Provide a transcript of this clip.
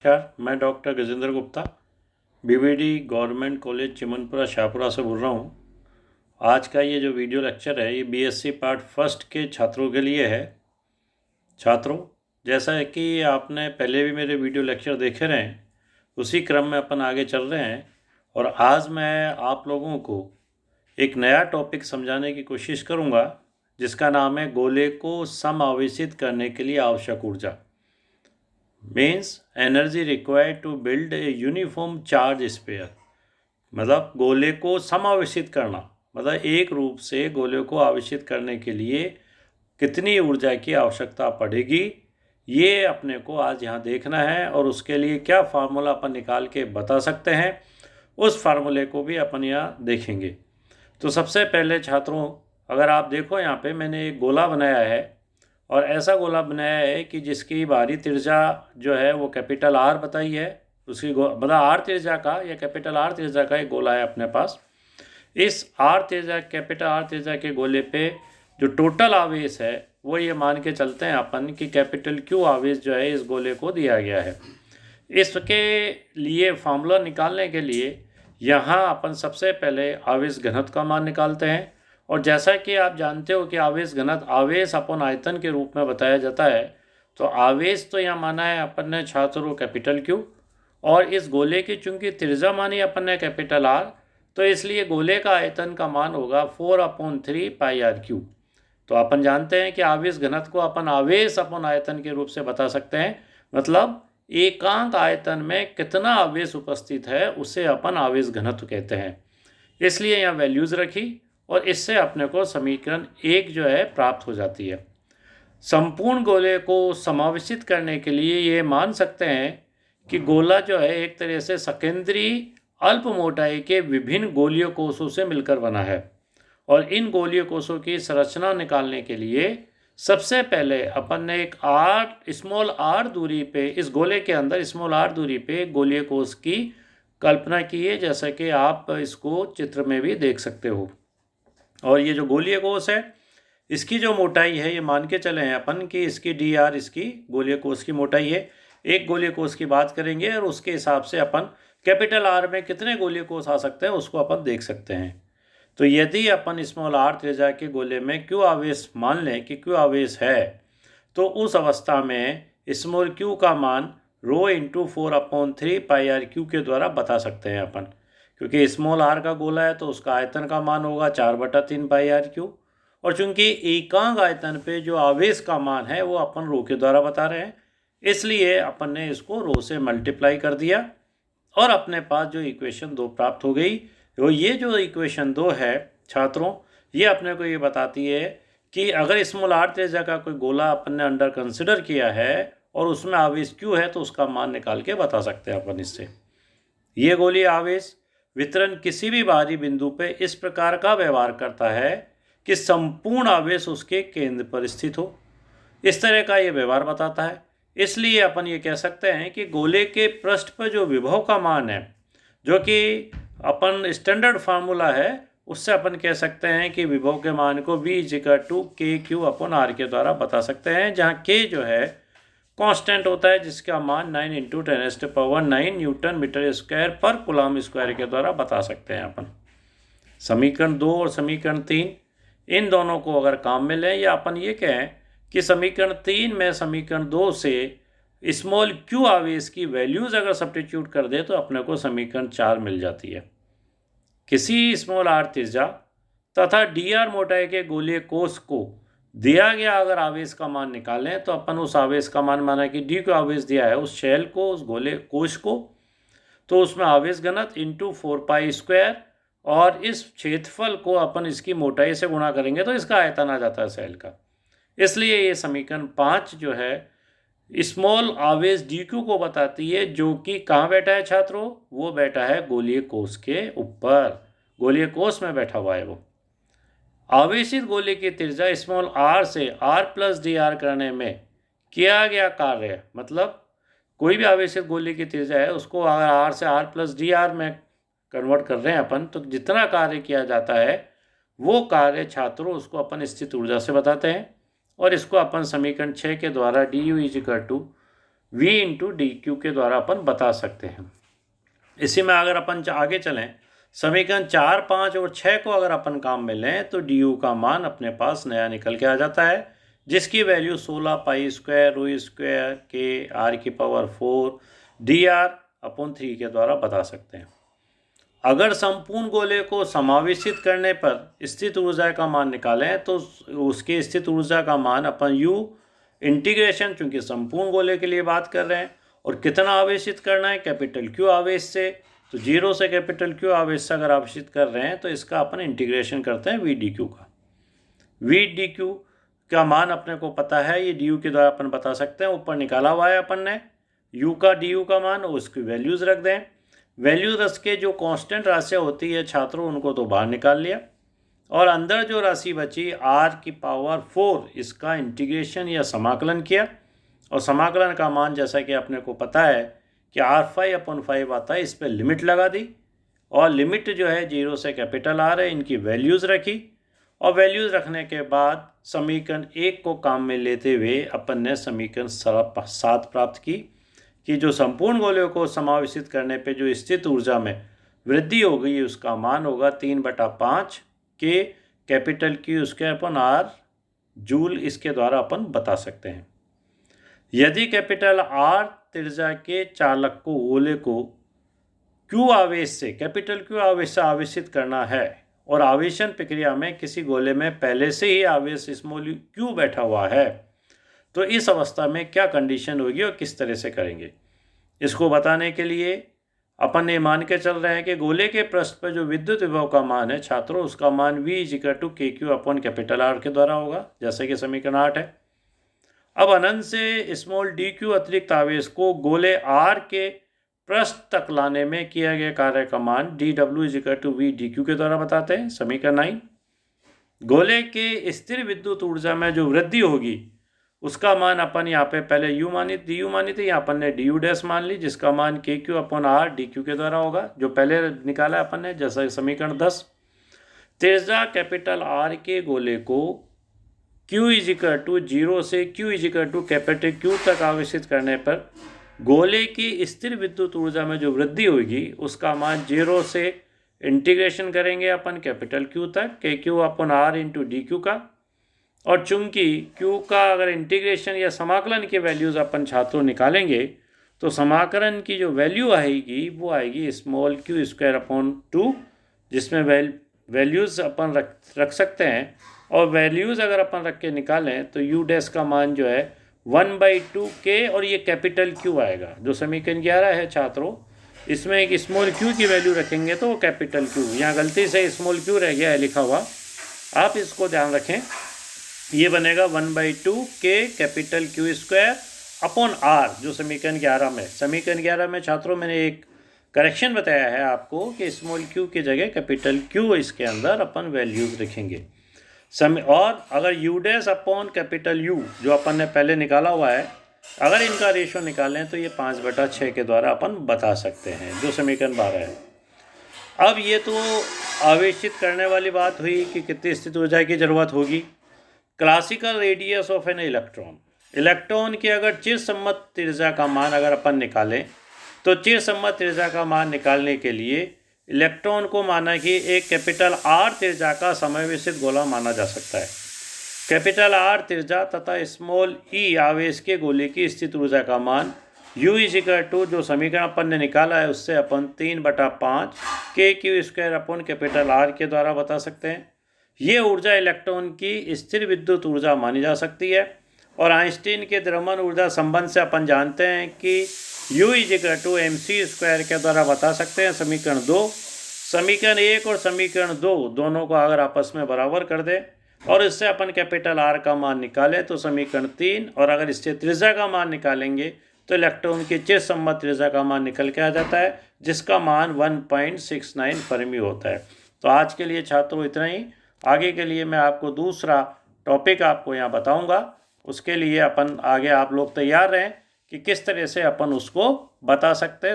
नमस्कार, मैं doctor Gajendra Gupta BVD government college Chimanpura Shahpura से बोल रहा हूँ। आज का ये जो वीडियो लेक्चर है ये बीएससी पार्ट फर्स्ट के छात्रों के लिए है। छात्रों, जैसा है कि आपने पहले भी मेरे वीडियो लेक्चर देखे रहे हैं, उसी क्रम में अपन आगे चल रहे हैं और आज मैं आप लोगों को एक नया टॉपिक समझाने की कोशिश करूँगा जिसका नाम है गोले को समावेशित करने के लिए आवश्यक ऊर्जा। Means energy required to build a uniform charge sphere. मतलब गोले को समावेशित करना, मतलब एक रूप से गोले को आवेशित करने के लिए कितनी ऊर्जा की आवश्यकता पड़ेगी, ये अपने को आज यहाँ देखना है। और उसके लिए क्या फार्मूला अपन निकाल के बता सकते हैं, उस फार्मूले को भी अपन यहाँ देखेंगे। तो सबसे पहले छात्रों, अगर आप देखो यहाँ पे मैंने एक गोला बनाया है और ऐसा गोला बनाया है कि जिसकी बाहरी त्रिज्या जो है वो कैपिटल आर बताई है। उसकी मतलब आर त्रिज्या का या कैपिटल आर त्रिज्या का एक गोला है अपने पास। इस आर त्रिज्या कैपिटल आर त्रिज्या के गोले पे जो टोटल आवेश है वो ये मान के चलते हैं अपन कि कैपिटल क्यू आवेश जो है इस गोले को दिया गया है। इसके लिए फार्मूला निकालने के लिए यहाँ अपन सबसे पहले आवेश घनत्व का मान निकालते हैं। और जैसा कि आप जानते हो कि आवेश घनत्व आवेश अपन आयतन के रूप में बताया जाता है, तो आवेश तो यहाँ माना है अपन ने छात्रों कैपिटल क्यू, और इस गोले की चूंकि त्रिज्या मानी अपन ने कैपिटल आर, तो इसलिए गोले का आयतन का मान होगा 4/3 पाई आर क्यू। तो अपन जानते हैं कि आवेश घनत्व को अपन आवेश अपन आयतन के रूप से बता सकते हैं। मतलब एकांक आयतन में कितना आवेश उपस्थित है उसे अपन आवेश घनत्व कहते हैं। इसलिए यहाँ वैल्यूज रखी और इससे अपने को समीकरण 1 जो है प्राप्त हो जाती है। संपूर्ण गोले को समावेशित करने के लिए ये मान सकते हैं कि गोला जो है एक तरह से सकेंद्री अल्प मोटाई के विभिन्न गोलीय कोषों से मिलकर बना है। और इन गोलीय कोषों की संरचना निकालने के लिए सबसे पहले अपन ने एक स्मॉल आर दूरी पे, इस गोले के अंदर स्मॉल आर दूरी पे गोलीय कोष की कल्पना की है, जैसा कि आप इसको चित्र में भी देख सकते हो। और ये जो गोलीय कोष है इसकी जो मोटाई है ये मान के चले हैं अपन कि इसकी डी आर इसकी गोलीय कोष की मोटाई है। एक गोलीय कोष की बात करेंगे और उसके हिसाब से अपन कैपिटल आर में कितने गोलीय कोष आ सकते हैं उसको अपन देख सकते हैं। तो यदि अपन स्मॉल आर त्रिज्या के गोले में क्यू आवेश मान लें कि क्यू आवेश है, तो उस अवस्था में स्मॉल क्यू का मान rho into 4/3 pi are Q के द्वारा बता सकते हैं अपन। क्योंकि स्मॉल आर का गोला है तो उसका आयतन का मान होगा 4/3 पाई आर क्यू। और चूंकि एकांक आयतन पे जो आवेश का मान है वो अपन रो के द्वारा बता रहे हैं, इसलिए अपन ने इसको रो से मल्टीप्लाई कर दिया और अपने पास जो इक्वेशन 2 प्राप्त हो गई। तो ये जो इक्वेशन 2 है छात्रों, ये अपने को ये बताती है कि अगर स्मॉल आर त्रिज्या का कोई गोला अपन ने अंडर कंसिडर किया है और उसमें आवेश क्यू है तो उसका मान निकाल के बता सकते हैं अपन इससे। ये गोलीय आवेश वितरण किसी भी बाहरी बिंदु पे इस प्रकार का व्यवहार करता है कि संपूर्ण आवेश उसके केंद्र पर स्थित हो। इस तरह का ये व्यवहार बताता है। इसलिए अपन ये कह सकते हैं कि गोले के पृष्ठ पर जो विभव का मान है, जो कि अपन स्टैंडर्ड फार्मूला है, उससे अपन कह सकते हैं कि विभव के मान को V=KQ/R के द्वारा बता सकते हैं, जहाँ K जो है कांस्टेंट होता है जिसका मान 9 × 10⁹ न्यूटन मीटर स्क्वायर पर कूलम स्क्वायर के द्वारा बता सकते हैं अपन। समीकरण 2 और समीकरण 3 इन दोनों को अगर काम में लें, या अपन ये कहें कि समीकरण 3 में समीकरण 2 से स्मॉल क्यू आवेश की वैल्यूज अगर सब्स्टिट्यूट कर दे तो अपने को समीकरण 4 मिल जाती है। किसी स्मॉल आर त्रिज्या तथा डी आर मोटाई के गोलीय कोष को दिया गया अगर आवेश का मान निकालें तो अपन उस आवेश का मान, माना कि डी को आवेश दिया है उस शेल को, उस गोले कोष को, तो उसमें आवेश घनत्व इंटू 4π² और इस क्षेत्रफल को अपन इसकी मोटाई से गुणा करेंगे तो इसका आयतन आ जाता है सेल का। इसलिए ये समीकरण 5 जो है स्मॉल आवेश डी क्यू को बताती है, जो कि कहाँ बैठा है छात्रों, वो बैठा है गोलीय कोष के ऊपर, गोलीय कोष में बैठा हुआ है वो। आवेशित गोले की त्रिज्या स्मॉल आर से r+dr करने में किया गया कार्य, मतलब कोई भी आवेशित गोले की त्रिज्या है उसको अगर r से r+dr में कन्वर्ट कर रहे हैं अपन, तो जितना कार्य किया जाता है वो कार्य छात्रों उसको अपन स्थित ऊर्जा से बताते हैं। और इसको अपन समीकरण 6 के द्वारा du V into D Q के द्वारा अपन बता सकते हैं। इसी में अगर अपन आगे चलें, समीकरण 4, 5 और 6 को अगर अपन काम में लें तो डी यू का मान अपने पास नया निकल के आ जाता है, जिसकी value 16 pi square rho square के आर की पावर 4 डी आर अपॉन 3 के द्वारा बता सकते हैं। अगर संपूर्ण गोले को समावेशित करने पर स्थित ऊर्जा का मान निकालें तो उसके स्थित ऊर्जा का मान अपन यू इंटीग्रेशन, चूंकि संपूर्ण गोले के लिए बात कर रहे हैं, और कितना आवेशित करना है, कैपिटल क्यू आवेश से, तो 0 से कैपिटल क्यू आवेश से अगर आवेशित कर रहे हैं तो इसका अपन इंटीग्रेशन करते हैं वी डी क्यू का। वी डी क्यू का मान अपने को पता है, ये डी यू के द्वारा अपन बता सकते हैं। ऊपर निकाला हुआ है अपन ने यू का डी यू का मान, उसकी वैल्यूज़ रख दें। वैल्यूज रख के जो कांस्टेंट राशियाँ होती है छात्रों, उनको तो बाहर निकाल लिया, और अंदर जो राशि बची आर की पावर 4, इसका इंटीग्रेशन या समाकलन किया, और समाकलन का मान जैसा कि अपने को पता है कि R5/5 आता है, इस पर लिमिट लगा दी, और लिमिट जो है 0 से कैपिटल आर है, इनकी वैल्यूज़ रखी, और वैल्यूज़ रखने के बाद समीकरण 1 को काम में लेते हुए अपन ने समीकरण 7 प्राप्त की कि जो संपूर्ण गोले को समावेशित करने पे जो स्थित ऊर्जा में वृद्धि हो गई उसका मान होगा 3/5 K capital Q square upon R joule, इसके द्वारा अपन बता सकते हैं। यदि कैपिटल आर त्रिज्या के चालक को गोले को क्यू आवेश से, कैपिटल क्यू आवेश से आवेशित करना है, और आवेशन प्रक्रिया में किसी गोले में पहले से ही आवेश स्मॉल क्यू बैठा हुआ है, तो इस अवस्था में क्या कंडीशन होगी और किस तरह से करेंगे, इसको बताने के लिए अपन ने मान के चल रहे हैं कि गोले के पृष्ठ पर जो विद्युत विभव का मान है छात्रों, उसका मान V = KQ upon capital R के द्वारा होगा, जैसे कि समीकरण 8 है। अब अनंत से स्मॉल dq अतिरिक्त आवेश को गोले R के पृष्ठ तक लाने में किया गया कार्य का मान dW = V dq के द्वारा बताते हैं, समीकरण 9। गोले के स्थिर विद्युत ऊर्जा में जो वृद्धि होगी उसका मान अपन यहाँ पे पहले डी यू मानी थी, यहाँ अपन ने डी यू डैश मान ली, जिसका मान के Q upon R D Q के द्वारा होगा, जो पहले निकाला अपन ने, जैसा समीकरण 10। त्रिज्या कैपिटल आर के गोले को Q = 0 से Q = कैपिटल क्यू तक आवेशित करने पर गोले की स्थिर विद्युत ऊर्जा में जो वृद्धि होगी उसका मान 0 से इंटीग्रेशन करेंगे अपन कैपिटल क्यू तक, K Q upon R into D Q का, और चूंकि Q का अगर इंटीग्रेशन या समाकलन की वैल्यूज़ अपन छात्रों निकालेंगे तो समाकलन की जो वैल्यू आएगी वो आएगी स्मॉल q स्क्वायर अपॉन 2, जिसमें वैल्यूज़ अपन रख सकते हैं, और वैल्यूज़ अगर अपन रख के निकालें तो u डैश का मान जो है 1/2 k, और ये कैपिटल Q आएगा, जो समीकरण 11 है छात्रों। इसमें एक स्मॉल q की वैल्यू रखेंगे तो वो कैपिटल Q, यहाँ गलती से स्मॉल q रह गया है लिखा हुआ, आप इसको ध्यान रखें। ये बनेगा 1/2 K capital Q square upon R, जो समीकरण 11 में, समीकरण 11 में छात्रों मैंने एक करेक्शन बताया है आपको कि स्मॉल क्यू की जगह कैपिटल क्यू इसके अंदर अपन वैल्यूज रखेंगे। और अगर you dash upon capital you जो अपन ने पहले निकाला हुआ है, अगर इनका रेशो निकालें तो ये 5/6 के द्वारा अपन बता सकते हैं, जो समीकरण 12 है। अब ये तो आवेशित करने वाली बात हुई कि कितनी स्थित ऊर्जा की जरूरत होगी। Classical radius of an electron की अगर चिरसम्मत त्रिज्या का मान अगर अपन निकालें तो चिरसम्मत त्रिज्या का मान निकालने के लिए इलेक्ट्रॉन को माना कि एक कैपिटल आर त्रिज्या का समावेशित गोला माना जा सकता है। कैपिटल आर त्रिज्या तथा स्मॉल ई आवेश के गोले की स्थित ऊर्जा का मान U = जो समीकरण अपन ने निकाला है उससे अपन 3/5 के Q square upon capital R के द्वारा बता सकते हैं। ये ऊर्जा इलेक्ट्रॉन की स्थिर विद्युत ऊर्जा मानी जा सकती है, और आइंस्टीन के द्रव्यमान ऊर्जा संबंध से अपन जानते हैं कि U = mc² के द्वारा बता सकते हैं, समीकरण 2। समीकरण 1 और समीकरण 2 दोनों को अगर आपस में बराबर कर दें और इससे अपन कैपिटल R का मान निकालें तो समीकरण 3, और अगर इससे त्रिज्या का मान निकालेंगे तो इलेक्ट्रॉन की चिरसम्मत त्रिज्या का मान निकल के आ जाता है, जिसका मान 1.69 फर्मी होता है। तो आज के लिए छात्रों इतना ही। आगे के लिए मैं आपको दूसरा टॉपिक आपको यहाँ बताऊँगा, उसके लिए अपन आगे आप लोग तैयार रहें कि किस तरह से अपन उसको बता सकते हैं।